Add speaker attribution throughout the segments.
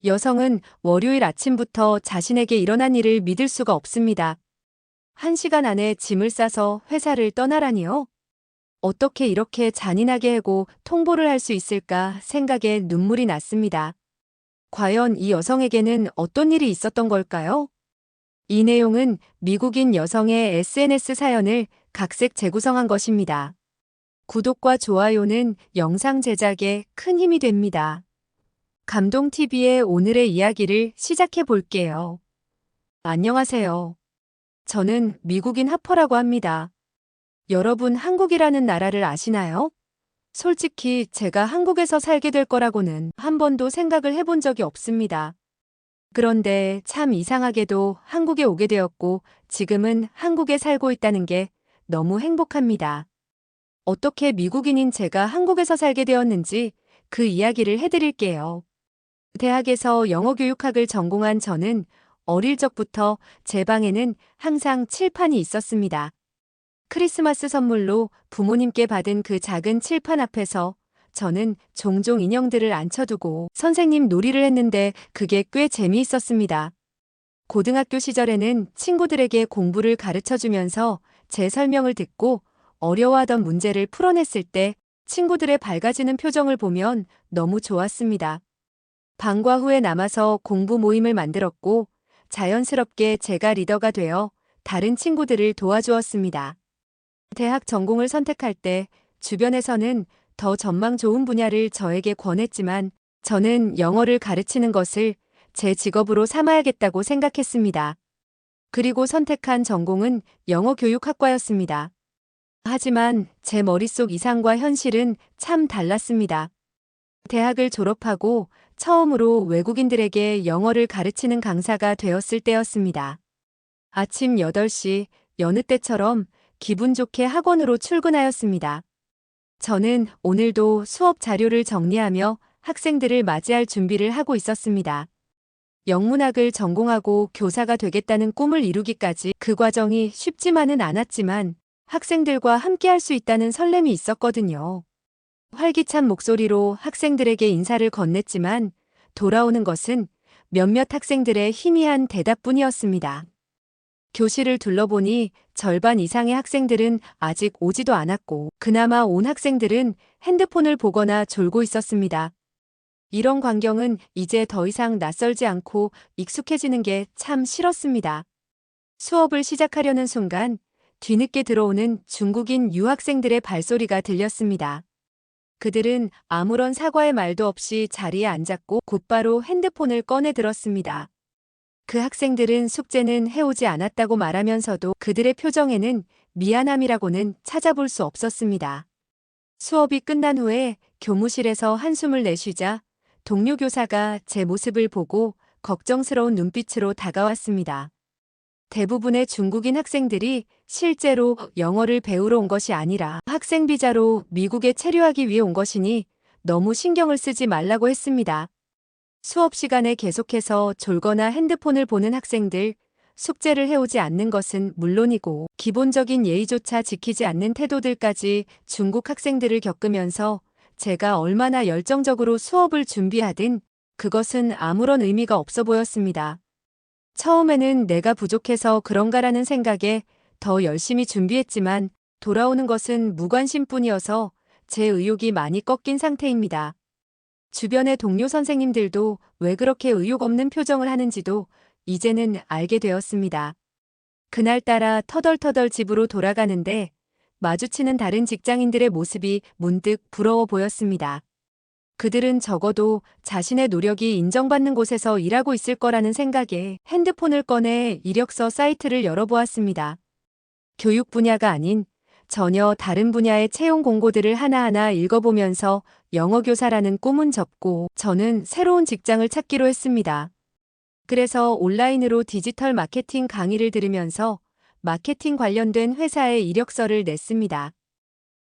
Speaker 1: 여성은 월요일 아침부터 자신에게 일어난 일을 믿을 수가 없습니다. 1시간 안에 짐을 싸서 회사를 떠나라니요? 어떻게 이렇게 잔인하게 해고 통보를 할 수 있을까 생각에 눈물이 났습니다. 과연 이 여성에게는 어떤 일이 있었던 걸까요? 이 내용은 미국인 여성의 SNS 사연을 각색 재구성한 것입니다. 구독과 좋아요는 영상 제작에 큰 힘이 됩니다. 감동TV의 오늘의 이야기를 시작해 볼게요. 안녕하세요. 저는 미국인 하퍼라고 합니다. 여러분 한국이라는 나라를 아시나요? 솔직히 제가 한국에서 살게 될 거라고는 한 번도 생각을 해본 적이 없습니다. 그런데 참 이상하게도 한국에 오게 되었고 지금은 한국에 살고 있다는 게 너무 행복합니다. 어떻게 미국인인 제가 한국에서 살게 되었는지 그 이야기를 해드릴게요. 대학에서 영어교육학을 전공한 저는 어릴 적부터 제 방에는 항상 칠판이 있었습니다. 크리스마스 선물로 부모님께 받은 그 작은 칠판 앞에서 저는 종종 인형들을 앉혀두고 선생님 놀이를 했는데 그게 꽤 재미있었습니다. 고등학교 시절에는 친구들에게 공부를 가르쳐주면서 제 설명을 듣고 어려워하던 문제를 풀어냈을 때 친구들의 밝아지는 표정을 보면 너무 좋았습니다. 방과 후에 남아서 공부 모임을 만들었고 자연스럽게 제가 리더가 되어 다른 친구들을 도와주었습니다. 대학 전공을 선택할 때 주변에서는 더 전망 좋은 분야를 저에게 권했지만 저는 영어를 가르치는 것을 제 직업으로 삼아야겠다고 생각했습니다. 그리고 선택한 전공은 영어교육학과였습니다. 하지만 제 머릿속 이상과 현실은 참 달랐습니다. 대학을 졸업하고 처음으로 외국인들에게 영어를 가르치는 강사가 되었을 때였습니다. 아침 8시 여느 때처럼 기분 좋게 학원으로 출근하였습니다. 저는 오늘도 수업 자료를 정리하며 학생들을 맞이할 준비를 하고 있었습니다. 영문학을 전공하고 교사가 되겠다는 꿈을 이루기까지 그 과정이 쉽지만은 않았지만 학생들과 함께 할 수 있다는 설렘이 있었거든요. 활기찬 목소리로 학생들에게 인사를 건넸지만 돌아오는 것은 몇몇 학생들의 희미한 대답뿐이었습니다. 교실을 둘러보니 절반 이상의 학생들은 아직 오지도 않았고 그나마 온 학생들은 핸드폰을 보거나 졸고 있었습니다. 이런 광경은 이제 더 이상 낯설지 않고 익숙해지는 게 참 싫었습니다. 수업을 시작하려는 순간 뒤늦게 들어오는 중국인 유학생들의 발소리가 들렸습니다. 그들은 아무런 사과의 말도 없이 자리에 앉았고 곧바로 핸드폰을 꺼내 들었습니다. 그 학생들은 숙제는 해오지 않았다고 말하면서도 그들의 표정에는 미안함이라고는 찾아볼 수 없었습니다. 수업이 끝난 후에 교무실에서 한숨을 내쉬자 동료 교사가 제 모습을 보고 걱정스러운 눈빛으로 다가왔습니다. 대부분의 중국인 학생들이 실제로 영어를 배우러 온 것이 아니라 학생 비자로 미국에 체류하기 위해 온 것이니 너무 신경을 쓰지 말라고 했습니다. 수업 시간에 계속해서 졸거나 핸드폰을 보는 학생들, 숙제를 해오지 않는 것은 물론이고 기본적인 예의조차 지키지 않는 태도들까지 중국 학생들을 겪으면서 제가 얼마나 열정적으로 수업을 준비하든 그것은 아무런 의미가 없어 보였습니다. 처음에는 내가 부족해서 그런가라는 생각에 더 열심히 준비했지만 돌아오는 것은 무관심뿐이어서 제 의욕이 많이 꺾인 상태입니다. 주변의 동료 선생님들도 왜 그렇게 의욕 없는 표정을 하는지도 이제는 알게 되었습니다. 그날따라 터덜터덜 집으로 돌아가는데 마주치는 다른 직장인들의 모습이 문득 부러워 보였습니다. 그들은 적어도 자신의 노력이 인정받는 곳에서 일하고 있을 거라는 생각에 핸드폰을 꺼내 이력서 사이트를 열어보았습니다. 교육 분야가 아닌 전혀 다른 분야의 채용 공고들을 하나하나 읽어보면서 영어 교사라는 꿈은 접고 저는 새로운 직장을 찾기로 했습니다. 그래서 온라인으로 디지털 마케팅 강의를 들으면서 마케팅 관련된 회사에 이력서를 냈습니다.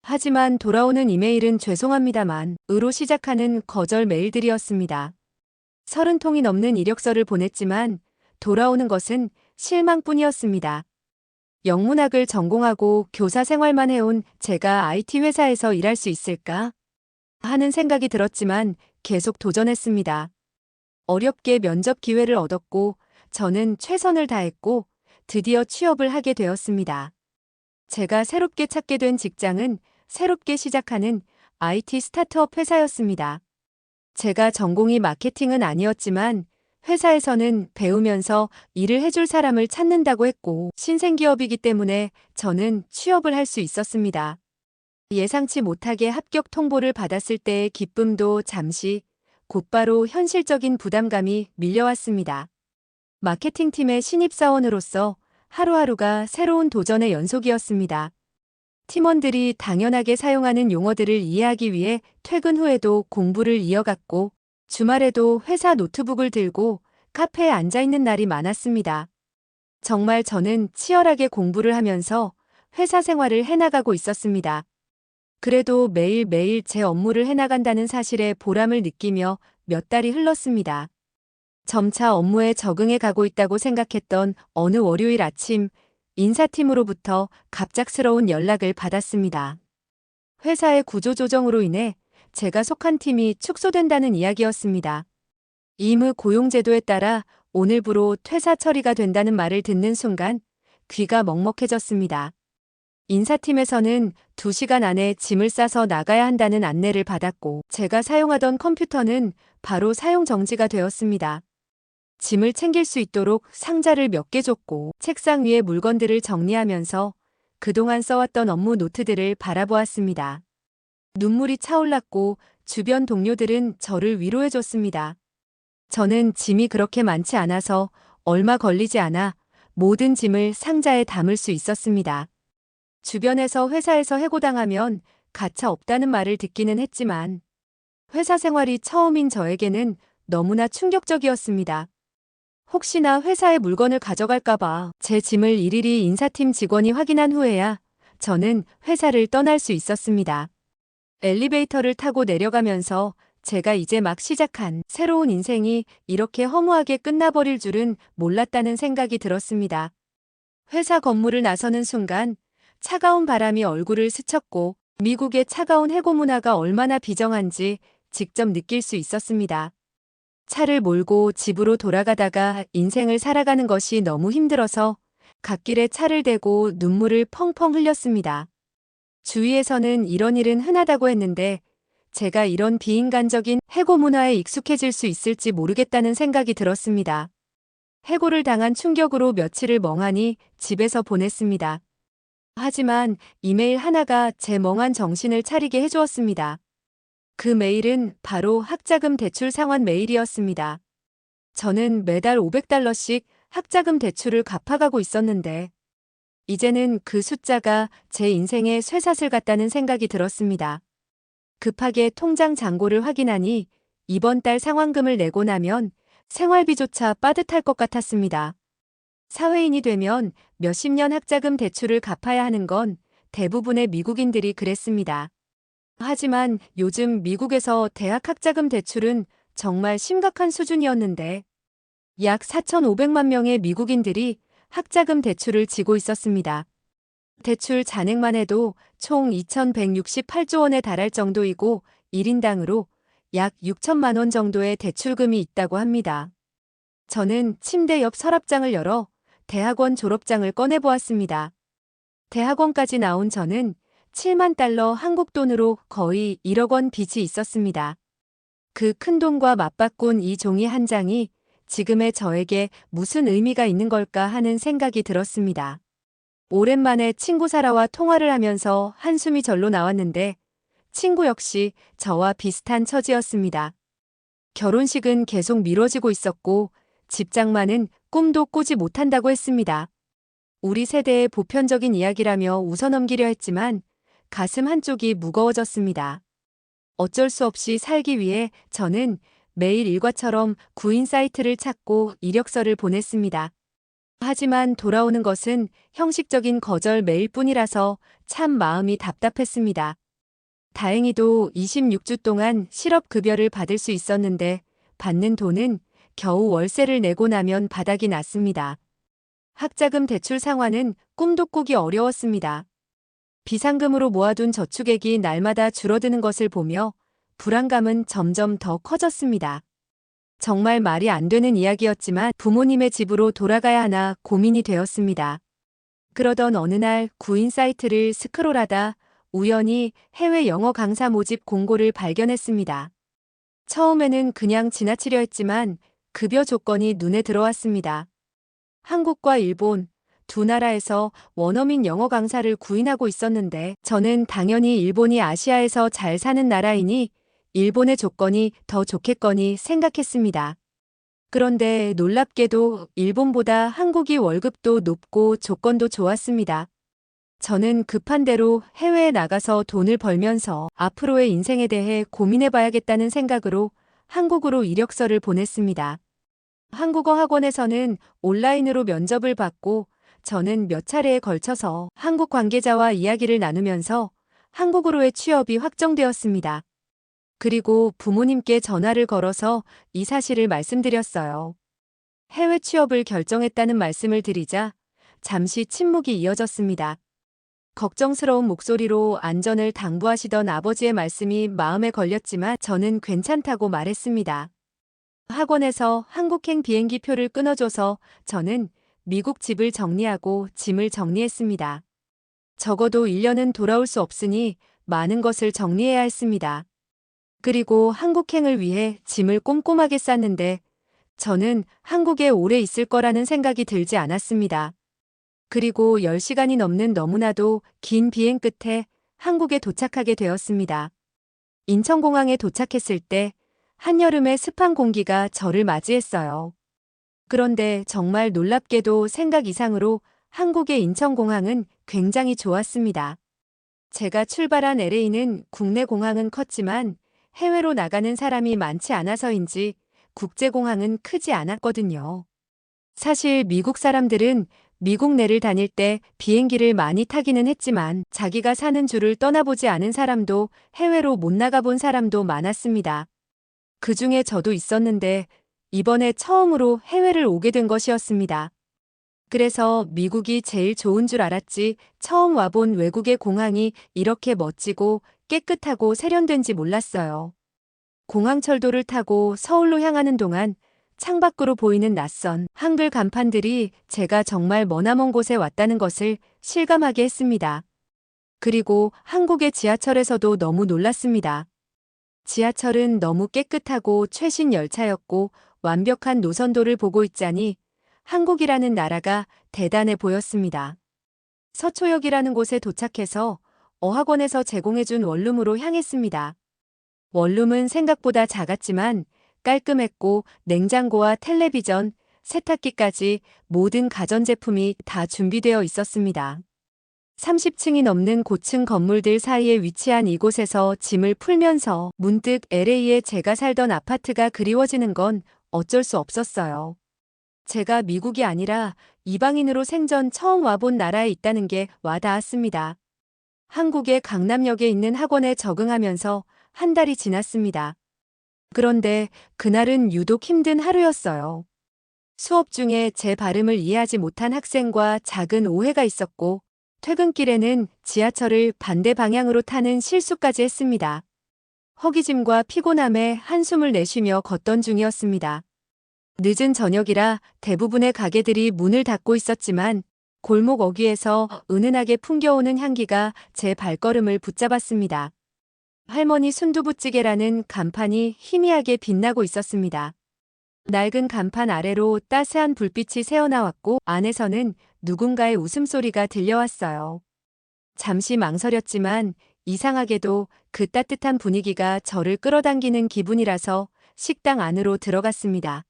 Speaker 1: 하지만 돌아오는 이메일은 죄송합니다만 으로 시작하는 거절 메일들이었습니다. 30통이 넘는 이력서를 보냈지만 돌아오는 것은 실망뿐이었습니다. 영문학을 전공하고 교사 생활만 해온 제가 IT 회사에서 일할 수 있을까? 하는 생각이 들었지만 계속 도전했습니다. 어렵게 면접 기회를 얻었고 저는 최선을 다했고 드디어 취업을 하게 되었습니다. 제가 새롭게 찾게 된 직장은 새롭게 시작하는 IT 스타트업 회사였습니다. 제가 전공이 마케팅은 아니었지만 회사에서는 배우면서 일을 해줄 사람을 찾는다고 했고 신생기업이기 때문에 저는 취업을 할 수 있었습니다. 예상치 못하게 합격 통보를 받았을 때의 기쁨도 잠시 곧바로 현실적인 부담감이 밀려왔습니다. 마케팅팀의 신입사원으로서 하루하루가 새로운 도전의 연속이었습니다. 팀원들이 당연하게 사용하는 용어들을 이해하기 위해 퇴근 후에도 공부를 이어갔고 주말에도 회사 노트북을 들고 카페에 앉아 있는 날이 많았습니다. 정말 저는 치열하게 공부를 하면서 회사 생활을 해나가고 있었습니다. 그래도 매일매일 제 업무를 해나간다는 사실에 보람을 느끼며 몇 달이 흘렀습니다. 점차 업무에 적응해 가고 있다고 생각했던 어느 월요일 아침, 인사팀으로부터 갑작스러운 연락을 받았습니다. 회사의 구조조정으로 인해 제가 속한 팀이 축소된다는 이야기였습니다. 임의 고용제도에 따라 오늘부로 퇴사 처리가 된다는 말을 듣는 순간 귀가 먹먹해졌습니다. 인사팀에서는 2시간 안에 짐을 싸서 나가야 한다는 안내를 받았고 제가 사용하던 컴퓨터는 바로 사용 정지가 되었습니다. 짐을 챙길 수 있도록 상자를 몇 개 줬고 책상 위에 물건들을 정리하면서 그동안 써왔던 업무 노트들을 바라보았습니다. 눈물이 차올랐고 주변 동료들은 저를 위로해줬습니다. 저는 짐이 그렇게 많지 않아서 얼마 걸리지 않아 모든 짐을 상자에 담을 수 있었습니다. 주변에서 회사에서 해고당하면 가차 없다는 말을 듣기는 했지만 회사 생활이 처음인 저에게는 너무나 충격적이었습니다. 혹시나 회사의 물건을 가져갈까봐 제 짐을 일일이 인사팀 직원이 확인한 후에야 저는 회사를 떠날 수 있었습니다. 엘리베이터를 타고 내려가면서 제가 이제 막 시작한 새로운 인생이 이렇게 허무하게 끝나버릴 줄은 몰랐다는 생각이 들었습니다. 회사 건물을 나서는 순간 차가운 바람이 얼굴을 스쳤고 미국의 차가운 해고 문화가 얼마나 비정한지 직접 느낄 수 있었습니다. 차를 몰고 집으로 돌아가다가 인생을 살아가는 것이 너무 힘들어서 갓길에 차를 대고 눈물을 펑펑 흘렸습니다. 주위에서는 이런 일은 흔하다고 했는데 제가 이런 비인간적인 해고 문화에 익숙해질 수 있을지 모르겠다는 생각이 들었습니다. 해고를 당한 충격으로 며칠을 멍하니 집에서 보냈습니다. 하지만 이메일 하나가 제 멍한 정신을 차리게 해주었습니다. 그 메일은 바로 학자금 대출 상환 메일이었습니다. 저는 매달 $500씩 학자금 대출을 갚아가고 있었는데 이제는 그 숫자가 제 인생의 쇠사슬 같다는 생각이 들었습니다. 급하게 통장 잔고를 확인하니 이번 달 상환금을 내고 나면 생활비조차 빠듯할 것 같았습니다. 사회인이 되면 몇십 년 학자금 대출을 갚아야 하는 건 대부분의 미국인들이 그랬습니다. 하지만 요즘 미국에서 대학 학자금 대출은 정말 심각한 수준이었는데 약 4,500만 명의 미국인들이 학자금 대출을 지고 있었습니다. 대출 잔액만 해도 총 2,168조 원에 달할 정도이고 1인당으로 약 6천만 원 정도의 대출금이 있다고 합니다. 저는 침대 옆 서랍장을 열어 대학원 졸업장을 꺼내보았습니다. 대학원까지 나온 저는 7만 달러 한국 돈으로 거의 1억 원 빚이 있었습니다. 그 큰 돈과 맞바꾼 이 종이 한 장이 지금의 저에게 무슨 의미가 있는 걸까 하는 생각이 들었습니다. 오랜만에 친구 사라와 통화를 하면서 한숨이 절로 나왔는데 친구 역시 저와 비슷한 처지였습니다. 결혼식은 계속 미뤄지고 있었고 집장만은 꿈도 꾸지 못한다고 했습니다. 우리 세대의 보편적인 이야기라며 웃어넘기려 했지만 가슴 한쪽이 무거워졌습니다. 어쩔 수 없이 살기 위해 저는 매일 일과처럼 구인 사이트를 찾고 이력서를 보냈습니다. 하지만 돌아오는 것은 형식적인 거절 메일뿐이라서 참 마음이 답답했습니다. 다행히도 26주 동안 실업급여를 받을 수 있었는데 받는 돈은 겨우 월세를 내고 나면 바닥이 났습니다. 학자금 대출 상환은 꿈도 꾸기 어려웠습니다. 비상금으로 모아둔 저축액이 날마다 줄어드는 것을 보며 불안감은 점점 더 커졌습니다. 정말 말이 안 되는 이야기였지만 부모님의 집으로 돌아가야 하나 고민이 되었습니다. 그러던 어느 날 구인 사이트를 스크롤하다 우연히 해외 영어 강사 모집 공고를 발견했습니다. 처음에는 그냥 지나치려 했지만 급여 조건이 눈에 들어왔습니다. 한국과 일본 두 나라에서 원어민 영어 강사를 구인하고 있었는데 저는 당연히 일본이 아시아에서 잘 사는 나라이니 일본의 조건이 더 좋겠거니 생각했습니다. 그런데 놀랍게도 일본보다 한국이 월급도 높고 조건도 좋았습니다. 저는 급한 대로 해외에 나가서 돈을 벌면서 앞으로의 인생에 대해 고민해봐야겠다는 생각으로 한국으로 이력서를 보냈습니다. 한국어 학원에서는 온라인으로 면접을 받고 저는 몇 차례에 걸쳐서 한국 관계자와 이야기를 나누면서 한국으로의 취업이 확정되었습니다. 그리고 부모님께 전화를 걸어서 이 사실을 말씀드렸어요. 해외 취업을 결정했다는 말씀을 드리자 잠시 침묵이 이어졌습니다. 걱정스러운 목소리로 안전을 당부하시던 아버지의 말씀이 마음에 걸렸지만 저는 괜찮다고 말했습니다. 학원에서 한국행 비행기 표를 끊어줘서 저는 미국 집을 정리하고 짐을 정리했습니다. 적어도 1년은 돌아올 수 없으니 많은 것을 정리해야 했습니다. 그리고 한국행을 위해 짐을 꼼꼼하게 쌌는데 저는 한국에 오래 있을 거라는 생각이 들지 않았습니다. 그리고 10시간이 넘는 너무나도 긴 비행 끝에 한국에 도착하게 되었습니다. 인천공항에 도착했을 때 한여름의 습한 공기가 저를 맞이했어요. 그런데 정말 놀랍게도 생각 이상으로 한국의 인천공항은 굉장히 좋았습니다. 제가 출발한 LA는 국내 공항은 컸지만 해외로 나가는 사람이 많지 않아서인지 국제공항은 크지 않았거든요. 사실 미국 사람들은 미국 내를 다닐 때 비행기를 많이 타기는 했지만 자기가 사는 주를 떠나보지 않은 사람도 해외로 못 나가본 사람도 많았습니다. 그 중에 저도 있었는데 이번에 처음으로 해외를 오게 된 것이었습니다. 그래서 미국이 제일 좋은 줄 알았지 처음 와본 외국의 공항이 이렇게 멋지고 깨끗하고 세련된지 몰랐어요. 공항철도를 타고 서울로 향하는 동안 창밖으로 보이는 낯선 한글 간판들이 제가 정말 머나먼 곳에 왔다는 것을 실감하게 했습니다. 그리고 한국의 지하철에서도 너무 놀랐습니다. 지하철은 너무 깨끗하고 최신 열차였고 완벽한 노선도를 보고 있자니 한국이라는 나라가 대단해 보였습니다. 서초역이라는 곳에 도착해서 어학원에서 제공해준 원룸으로 향했습니다. 원룸은 생각보다 작았지만 깔끔했고 냉장고와 텔레비전, 세탁기까지 모든 가전제품이 다 준비되어 있었습니다. 30층이 넘는 고층 건물들 사이에 위치한 이곳에서 짐을 풀면서 문득 LA에 제가 살던 아파트가 그리워지는 건 어쩔 수 없었어요. 제가 미국이 아니라 이방인으로 생전 처음 와본 나라에 있다는 게 와닿았습니다. 한국의 강남역에 있는 학원에 적응하면서 한 달이 지났습니다. 그런데 그날은 유독 힘든 하루였어요. 수업 중에 제 발음을 이해하지 못한 학생과 작은 오해가 있었고 퇴근길에는 지하철을 반대 방향으로 타는 실수까지 했습니다. 허기짐과 피곤함에 한숨을 내쉬며 걷던 중이었습니다. 늦은 저녁이라 대부분의 가게들이 문을 닫고 있었지만 골목 어귀에서 은은하게 풍겨오는 향기가 제 발걸음을 붙잡았습니다. 할머니 순두부찌개라는 간판이 희미하게 빛나고 있었습니다. 낡은 간판 아래로 따스한 불빛이 새어나왔고 안에서는 누군가의 웃음소리가 들려왔어요. 잠시 망설였지만 이상하게도 그 따뜻한 분위기가 저를 끌어당기는 기분이라서 식당 안으로 들어갔습니다.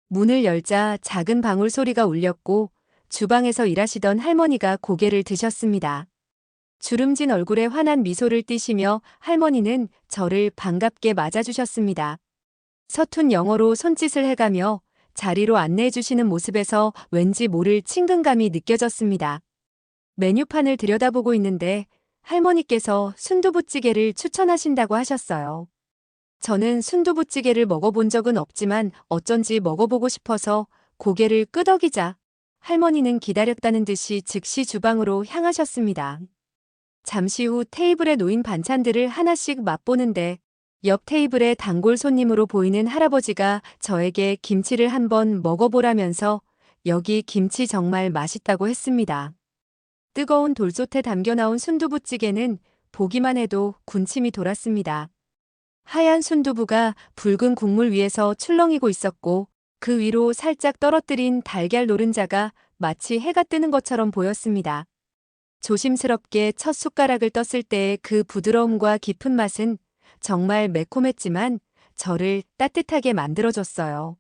Speaker 1: 문을 열자 작은 방울 소리가 울렸고 주방에서 일하시던 할머니가 고개를 드셨습니다. 주름진 얼굴에 환한 미소를 띠시며 할머니는 저를 반갑게 맞아주셨습니다. 서툰 영어로 손짓을 해가며 자리로 안내해 주시는 모습에서 왠지 모를 친근감이 느껴졌습니다. 메뉴판을 들여다보고 있는데 할머니께서 순두부찌개를 추천하신다고 하셨어요. 저는 순두부찌개를 먹어본 적은 없지만 어쩐지 먹어보고 싶어서 고개를 끄덕이자 할머니는 기다렸다는 듯이 즉시 주방으로 향하셨습니다. 잠시 후 테이블에 놓인 반찬들을 하나씩 맛보는데 옆 테이블에 단골 손님으로 보이는 할아버지가 저에게 김치를 한번 먹어보라면서 여기 김치 정말 맛있다고 했습니다. 뜨거운 돌솥에 담겨 나온 순두부찌개는 보기만 해도 군침이 돌았습니다. 하얀 순두부가 붉은 국물 위에서 출렁이고 있었고 그 위로 살짝 떨어뜨린 달걀 노른자가 마치 해가 뜨는 것처럼 보였습니다. 조심스럽게 첫 숟가락을 떴을 때의 그 부드러움과 깊은 맛은 정말 매콤했지만 저를 따뜻하게 만들어줬어요.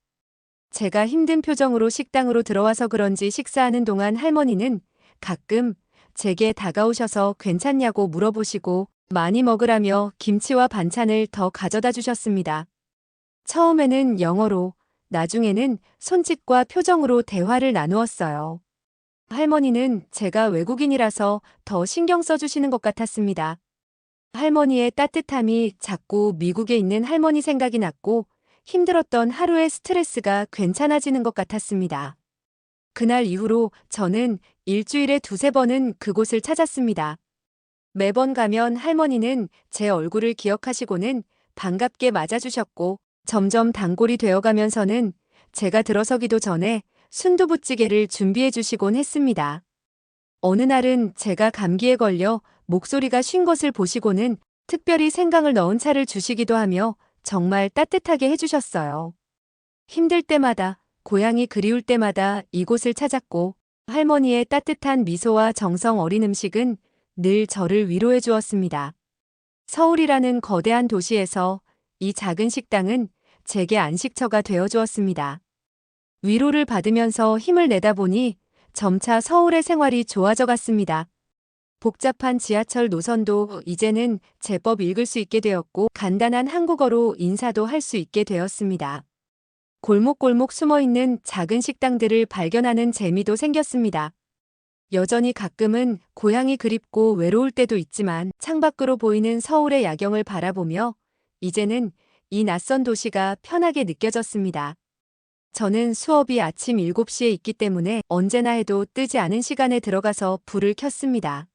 Speaker 1: 제가 힘든 표정으로 식당으로 들어와서 그런지 식사하는 동안 할머니는 가끔 제게 다가오셔서 괜찮냐고 물어보시고 많이 먹으라며 김치와 반찬을 더 가져다 주셨습니다. 처음에는 영어로, 나중에는 손짓과 표정으로 대화를 나누었어요. 할머니는 제가 외국인이라서 더 신경 써주시는 것 같았습니다. 할머니의 따뜻함이 자꾸 미국에 있는 할머니 생각이 났고 힘들었던 하루의 스트레스가 괜찮아지는 것 같았습니다. 그날 이후로 저는 일주일에 두세 번은 그곳을 찾았습니다. 매번 가면 할머니는 제 얼굴을 기억하시고는 반갑게 맞아주셨고 점점 단골이 되어가면서는 제가 들어서기도 전에 순두부찌개를 준비해 주시곤 했습니다. 어느 날은 제가 감기에 걸려 목소리가 쉰 것을 보시고는 특별히 생강을 넣은 차를 주시기도 하며 정말 따뜻하게 해주셨어요. 힘들 때마다, 고향이 그리울 때마다 이곳을 찾았고 할머니의 따뜻한 미소와 정성 어린 음식은 늘 저를 위로해 주었습니다. 서울이라는 거대한 도시에서 이 작은 식당은 제게 안식처가 되어 주었습니다. 위로를 받으면서 힘을 내다 보니 점차 서울의 생활이 좋아져 갔습니다. 복잡한 지하철 노선도 이제는 제법 읽을 수 있게 되었고 간단한 한국어로 인사도 할 수 있게 되었습니다. 골목골목 숨어있는 작은 식당들을 발견하는 재미도 생겼습니다. 여전히 가끔은 고향이 그립고 외로울 때도 있지만 창밖으로 보이는 서울의 야경을 바라보며 이제는 이 낯선 도시가 편하게 느껴졌습니다. 저는 수업이 아침 7시에 있기 때문에 언제나 해도 뜨지 않은 시간에 들어가서 불을 켰습니다.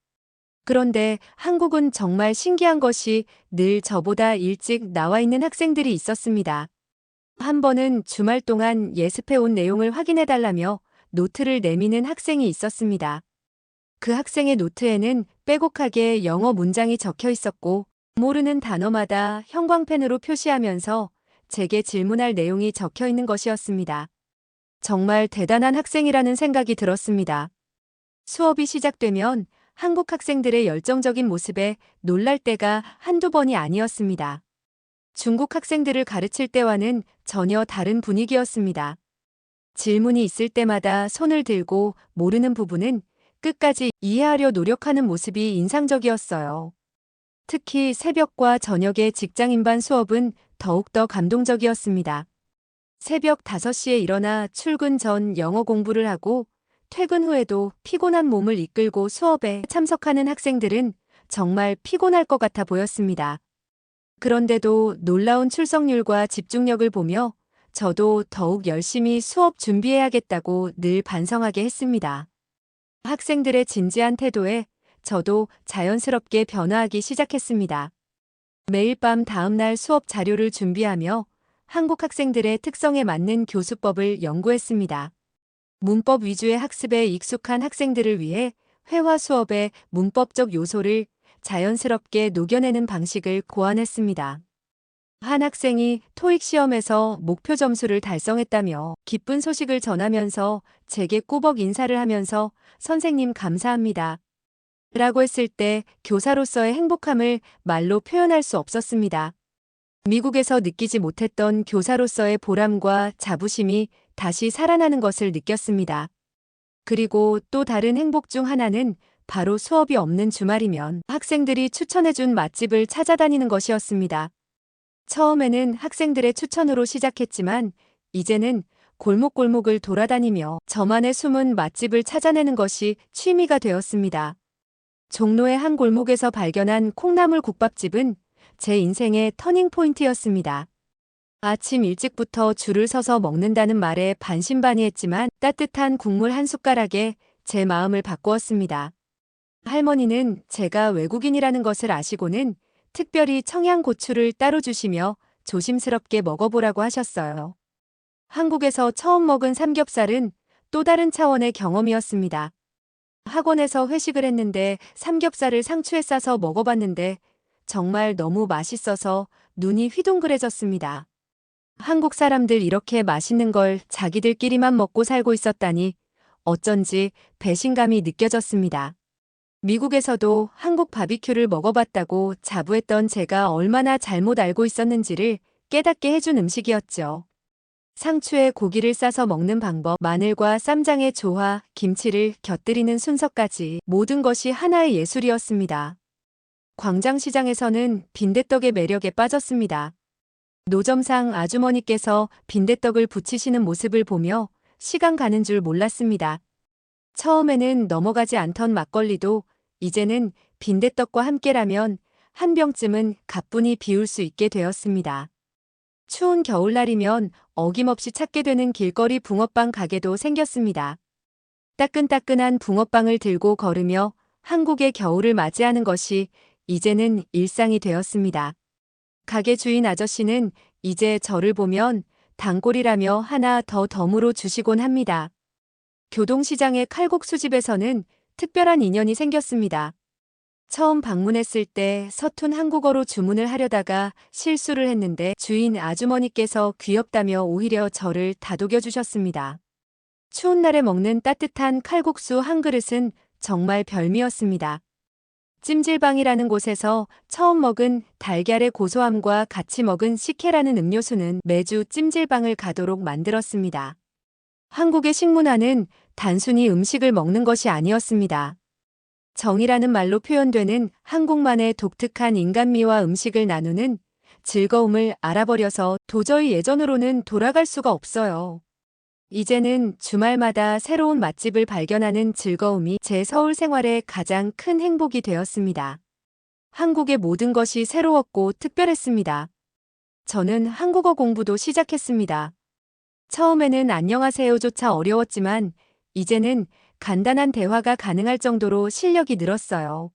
Speaker 1: 그런데 한국은 정말 신기한 것이 늘 저보다 일찍 나와 있는 학생들이 있었습니다. 한 번은 주말 동안 예습해 온 내용을 확인해 달라며 노트를 내미는 학생이 있었습니다. 그 학생의 노트에는 빼곡하게 영어 문장이 적혀 있었고 모르는 단어마다 형광펜으로 표시하면서 제게 질문할 내용이 적혀 있는 것이었습니다. 정말 대단한 학생이라는 생각이 들었습니다. 수업이 시작되면 한국 학생들의 열정적인 모습에 놀랄 때가 한두 번이 아니었습니다. 중국 학생들을 가르칠 때와는 전혀 다른 분위기였습니다. 질문이 있을 때마다 손을 들고 모르는 부분은 끝까지 이해하려 노력하는 모습이 인상적이었어요. 특히 새벽과 저녁의 직장인반 수업은 더욱더 감동적이었습니다. 새벽 5시에 일어나 출근 전 영어 공부를 하고 퇴근 후에도 피곤한 몸을 이끌고 수업에 참석하는 학생들은 정말 피곤할 것 같아 보였습니다. 그런데도 놀라운 출석률과 집중력을 보며 저도 더욱 열심히 수업 준비해야겠다고 늘 반성하게 했습니다. 학생들의 진지한 태도에 저도 자연스럽게 변화하기 시작했습니다. 매일 밤 다음날 수업 자료를 준비하며 한국 학생들의 특성에 맞는 교수법을 연구했습니다. 문법 위주의 학습에 익숙한 학생들을 위해 회화 수업의 문법적 요소를 자연스럽게 녹여내는 방식을 고안했습니다. 한 학생이 토익 시험에서 목표 점수를 달성했다며 기쁜 소식을 전하면서 제게 꾸벅 인사를 하면서 선생님 감사합니다. 라고 했을 때 교사로서의 행복함을 말로 표현할 수 없었습니다. 미국에서 느끼지 못했던 교사로서의 보람과 자부심이 다시 살아나는 것을 느꼈습니다. 그리고 또 다른 행복 중 하나는 바로 수업이 없는 주말이면 학생들이 추천해준 맛집을 찾아다니는 것이었습니다. 처음에는 학생들의 추천으로 시작했지만 이제는 골목골목을 돌아다니며 저만의 숨은 맛집을 찾아내는 것이 취미가 되었습니다. 종로의 한 골목에서 발견한 콩나물 국밥집은 제 인생의 터닝포인트였습니다. 아침 일찍부터 줄을 서서 먹는다는 말에 반신반의했지만 따뜻한 국물 한 숟가락에 제 마음을 바꾸었습니다. 할머니는 제가 외국인이라는 것을 아시고는 특별히 청양고추를 따로 주시며 조심스럽게 먹어보라고 하셨어요. 한국에서 처음 먹은 삼겹살은 또 다른 차원의 경험이었습니다. 학원에서 회식을 했는데 삼겹살을 상추에 싸서 먹어봤는데 정말 너무 맛있어서 눈이 휘둥그레졌습니다. 한국 사람들 이렇게 맛있는 걸 자기들끼리만 먹고 살고 있었다니 어쩐지 배신감이 느껴졌습니다. 미국에서도 한국 바비큐를 먹어봤다고 자부했던 제가 얼마나 잘못 알고 있었는지를 깨닫게 해준 음식이었죠. 상추에 고기를 싸서 먹는 방법, 마늘과 쌈장의 조화, 김치를 곁들이는 순서까지 모든 것이 하나의 예술이었습니다. 광장시장에서는 빈대떡의 매력에 빠졌습니다. 노점상 아주머니께서 빈대떡을 부치시는 모습을 보며 시간 가는 줄 몰랐습니다. 처음에는 넘어가지 않던 막걸리도 이제는 빈대떡과 함께라면 한 병쯤은 가뿐히 비울 수 있게 되었습니다. 추운 겨울날이면 어김없이 찾게 되는 길거리 붕어빵 가게도 생겼습니다. 따끈따끈한 붕어빵을 들고 걸으며 한국의 겨울을 맞이하는 것이 이제는 일상이 되었습니다. 가게 주인 아저씨는 이제 저를 보면 단골이라며 하나 더 덤으로 주시곤 합니다. 교동시장의 칼국수집에서는 특별한 인연이 생겼습니다. 처음 방문했을 때 서툰 한국어로 주문을 하려다가 실수를 했는데 주인 아주머니께서 귀엽다며 오히려 저를 다독여 주셨습니다. 추운 날에 먹는 따뜻한 칼국수 한 그릇은 정말 별미였습니다. 찜질방이라는 곳에서 처음 먹은 달걀의 고소함과 같이 먹은 식혜라는 음료수는 매주 찜질방을 가도록 만들었습니다. 한국의 식문화는 단순히 음식을 먹는 것이 아니었습니다. 정이라는 말로 표현되는 한국만의 독특한 인간미와 음식을 나누는 즐거움을 알아버려서 도저히 예전으로는 돌아갈 수가 없어요. 이제는 주말마다 새로운 맛집을 발견하는 즐거움이 제 서울 생활의 가장 큰 행복이 되었습니다. 한국의 모든 것이 새로웠고 특별했습니다. 저는 한국어 공부도 시작했습니다. 처음에는 안녕하세요조차 어려웠지만 이제는 간단한 대화가 가능할 정도로 실력이 늘었어요.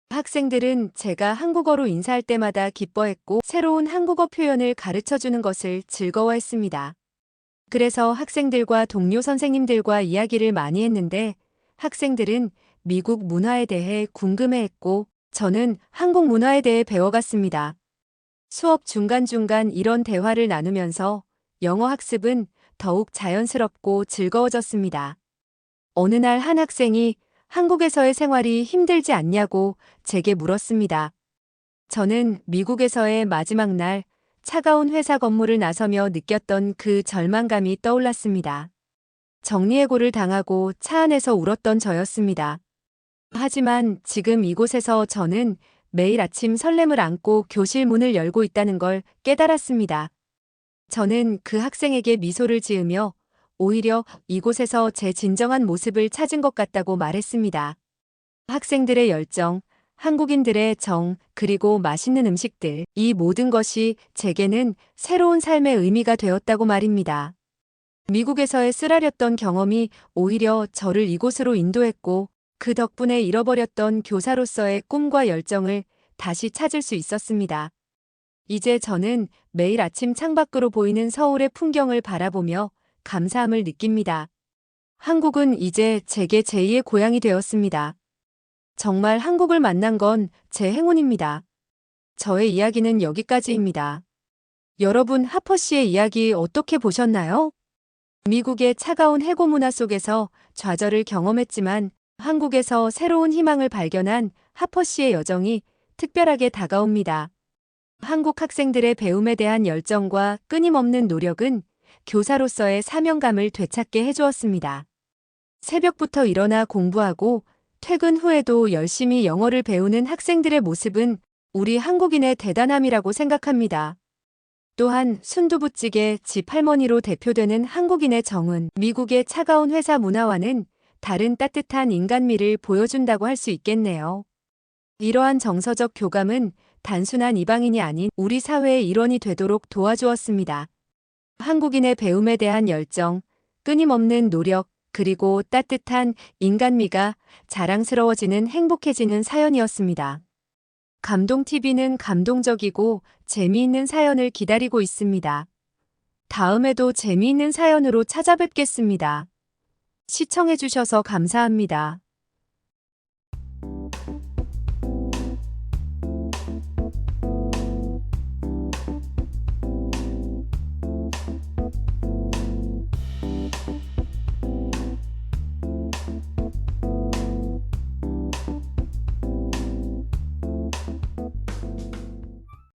Speaker 1: 학생들은 제가 한국어로 인사할 때마다 기뻐했고 새로운 한국어 표현을 가르쳐주는 것을 즐거워했습니다. 그래서 학생들과 동료 선생님들과 이야기를 많이 했는데 학생들은 미국 문화에 대해 궁금해했고 저는 한국 문화에 대해 배워갔습니다. 수업 중간중간 이런 대화를 나누면서 영어 학습은 더욱 자연스럽고 즐거워졌습니다. 어느 날 한 학생이 한국에서의 생활이 힘들지 않냐고 제게 물었습니다. 저는 미국에서의 마지막 날 차가운 회사 건물을 나서며 느꼈던 그 절망감이 떠올랐습니다. 정리해고를 당하고 차 안에서 울었던 저였습니다. 하지만 지금 이곳에서 저는 매일 아침 설렘을 안고 교실 문을 열고 있다는 걸 깨달았습니다. 저는 그 학생에게 미소를 지으며 오히려 이곳에서 제 진정한 모습을 찾은 것 같다고 말했습니다. 학생들의 열정, 한국인들의 정, 그리고 맛있는 음식들, 이 모든 것이 제게는 새로운 삶의 의미가 되었다고 말입니다. 미국에서의 쓰라렸던 경험이 오히려 저를 이곳으로 인도했고 그 덕분에 잃어버렸던 교사로서의 꿈과 열정을 다시 찾을 수 있었습니다. 이제 저는 매일 아침 창밖으로 보이는 서울의 풍경을 바라보며 감사함을 느낍니다. 한국은 이제 제게 제2의 고향이 되었습니다. 정말 한국을 만난 건 제 행운입니다. 저의 이야기는 여기까지입니다. 여러분 하퍼씨의 이야기 어떻게 보셨나요? 미국의 차가운 해고 문화 속에서 좌절을 경험했지만 한국에서 새로운 희망을 발견한 하퍼씨의 여정이 특별하게 다가옵니다. 한국 학생들의 배움에 대한 열정과 끊임없는 노력은 교사로서의 사명감을 되찾게 해주었습니다. 새벽부터 일어나 공부하고 퇴근 후에도 열심히 영어를 배우는 학생들의 모습은 우리 한국인의 대단함이라고 생각합니다. 또한 순두부찌개 집 할머니로 대표되는 한국인의 정은 미국의 차가운 회사 문화와는 다른 따뜻한 인간미를 보여준다고 할 수 있겠네요. 이러한 정서적 교감은 단순한 이방인이 아닌 우리 사회의 일원이 되도록 도와주었습니다. 한국인의 배움에 대한 열정, 끊임없는 노력, 그리고 따뜻한 인간미가 자랑스러워지는 행복해지는 사연이었습니다. 감동TV는 감동적이고 재미있는 사연을 기다리고 있습니다. 다음에도 재미있는 사연으로 찾아뵙겠습니다. 시청해주셔서 감사합니다.